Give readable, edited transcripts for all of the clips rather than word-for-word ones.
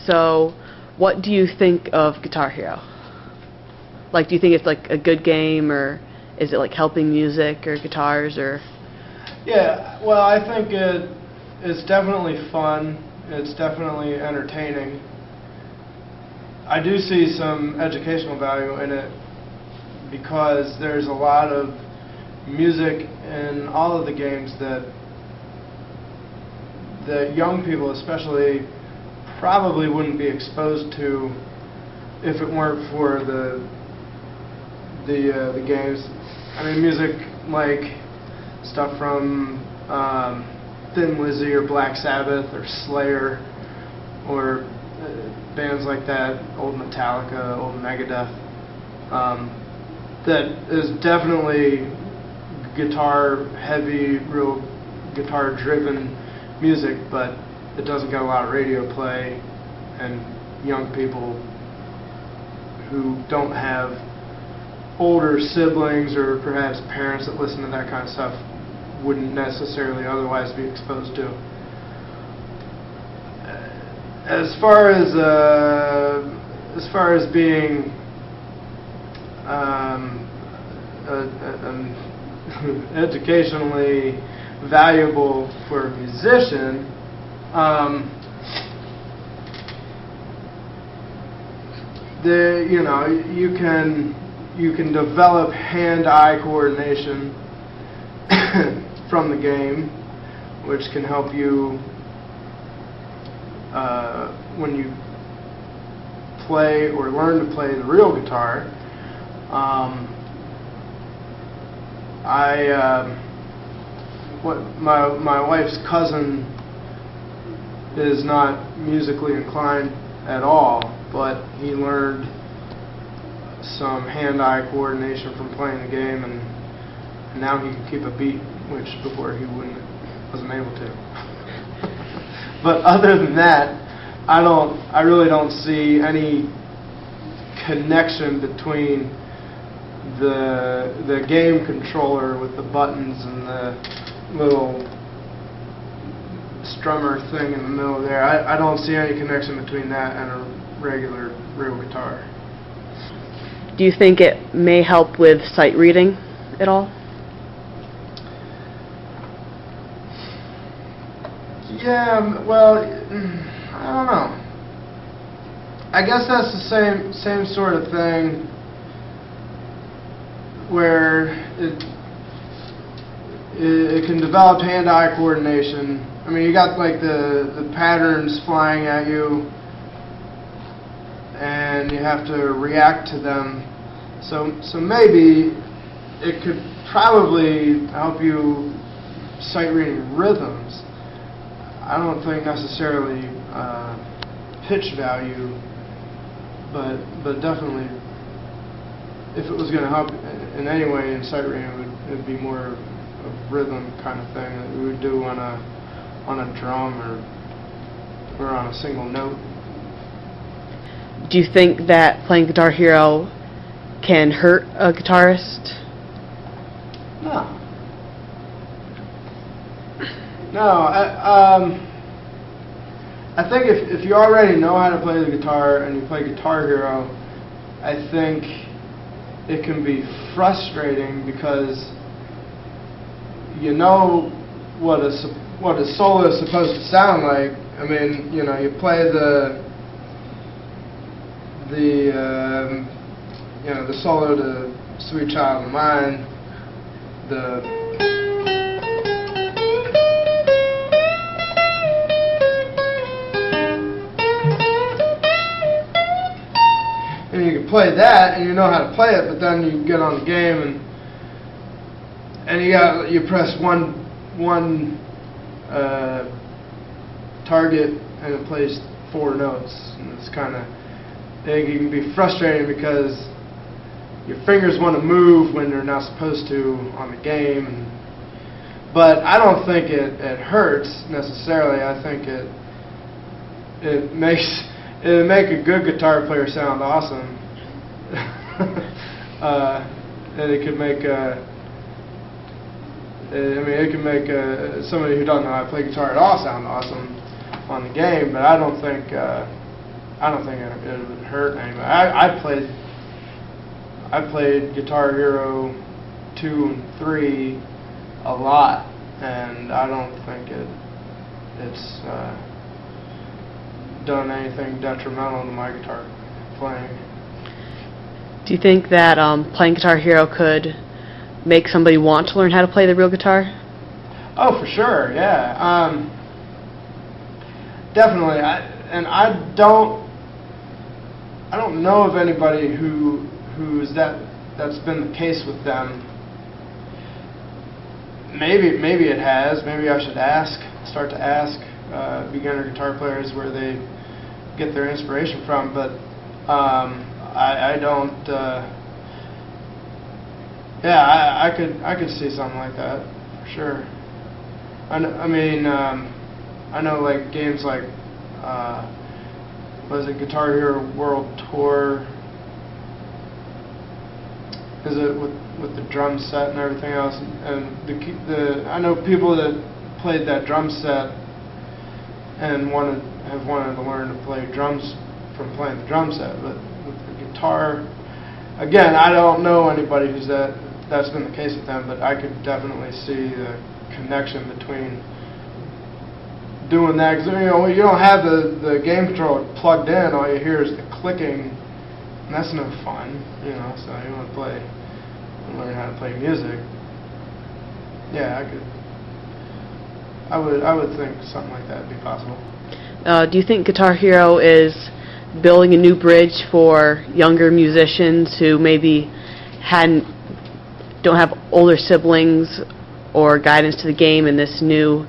So, what do you think of Guitar Hero? Like, do you think it's like a good game, or is it like helping music or guitars, or? Yeah, well, I think it's definitely fun. It's definitely entertaining. I do see some educational value in it because there's a lot of music in all of the games that young people especially probably wouldn't be exposed to if it weren't for the games. I mean, music like stuff from Thin Lizzy or Black Sabbath or Slayer or bands like that, old Metallica, old Megadeth, that is definitely guitar-heavy, real guitar-driven music, but it doesn't get a lot of radio play, and young people who don't have older siblings or perhaps parents that listen to that kind of stuff wouldn't necessarily otherwise be exposed to. As far as being educationally valuable for a musician, you can develop hand-eye coordination from the game, which can help you when you play or learn to play the real guitar. My wife's cousin is not musically inclined at all, but he learned some hand-eye coordination from playing the game, and now he can keep a beat, which before he wasn't able to. But other than that, I really don't see any connection between the game controller with the buttons and the little strummer thing in the middle there. I don't see any connection between that and a regular real guitar. Do you think it may help with sight reading at all? Yeah, well, I don't know. I guess that's the same sort of thing where it can develop hand-eye coordination. I mean, you got like the patterns flying at you, and you have to react to them. So maybe it could probably help you sight reading rhythms. I don't think necessarily pitch value, but definitely if it was going to help in any way in sight reading, it would be more of a rhythm kind of thing that we would do on a drum or on a single note. Do you think that playing Guitar Hero can hurt a guitarist? No. I think if you already know how to play the guitar and you play Guitar Hero, I think it can be frustrating because you know what a solo is supposed to sound like. I mean, you play the solo to Sweet Child of Mine, and you can play that and you know how to play it, but then you get on the game and you press one target and it plays 4 notes, and it's kind of, it can be frustrating because your fingers want to move when they're not supposed to on the game. But I don't think it hurts necessarily. I think it makes a good guitar player sound awesome. And it could make somebody who doesn't know how to play guitar at all sound awesome on the game. But I don't think I don't think it would hurt anybody. I played Guitar Hero 2 and 3 a lot, and I don't think it's done anything detrimental to my guitar playing. Do you think that playing Guitar Hero could make somebody want to learn how to play the real guitar? Oh, for sure, yeah. Definitely. I don't know of anybody that's been the case with them. Maybe it has. Maybe I should start to ask beginner guitar players where they get their inspiration from. But I don't. Yeah, I could see something like that for sure. I mean, I know like games like was it Guitar Hero World Tour? Is it with the drum set and everything else? And I know people that played that drum set and have wanted to learn to play drums from playing the drum set, but with the guitar, again, I don't know anybody that's been the case with them, but I could definitely see the connection between doing that, because you don't have the game controller plugged in, all you hear is the clicking, and that's no fun, so you want to learn how to play music. Yeah, I would think something like that would be possible. Do you think Guitar Hero is building a new bridge for younger musicians who maybe don't have older siblings or guidance to the game, and this new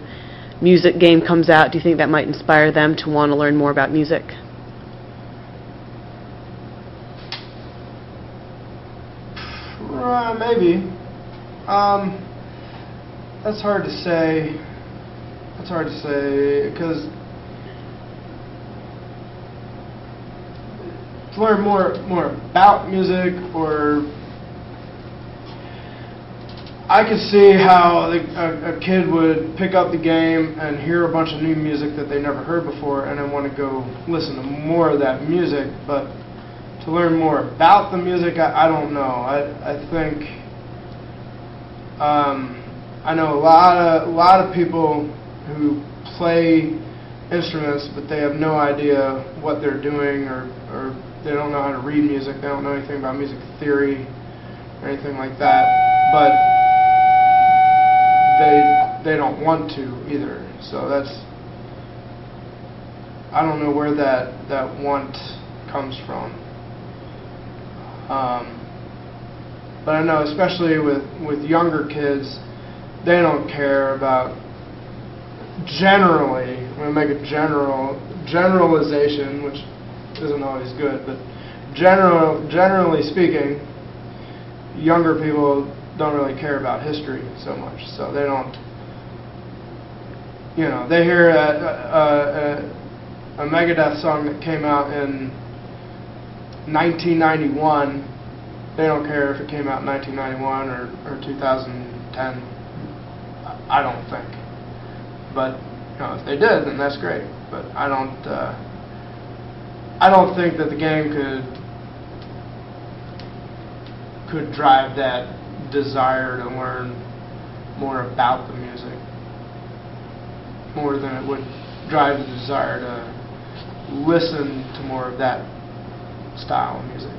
music game comes out? Do you think that might inspire them to want to learn more about music? Maybe. That's hard to say. Because to learn more about music, or I could see how a kid would pick up the game and hear a bunch of new music that they never heard before and then want to go listen to more of that music. But to learn more about the music, I don't know. I think I know a lot of people who play instruments, but they have no idea what they're doing, or they don't know how to read music. They don't know anything about music theory or anything like that. But they don't want to either. So I don't know where that want comes from. But I know, especially with younger kids, they don't care about, generally, I'm going to make a generalization, which isn't always good, but generally speaking, younger people don't really care about history so much. So they don't, they hear a Megadeth song that came out in 1991, they don't care if it came out in 1991 or 2010. I don't think. But if they did, then that's great. But I don't think that the game could drive that desire to learn more about the music more than it would drive the desire to listen to more of that style of music.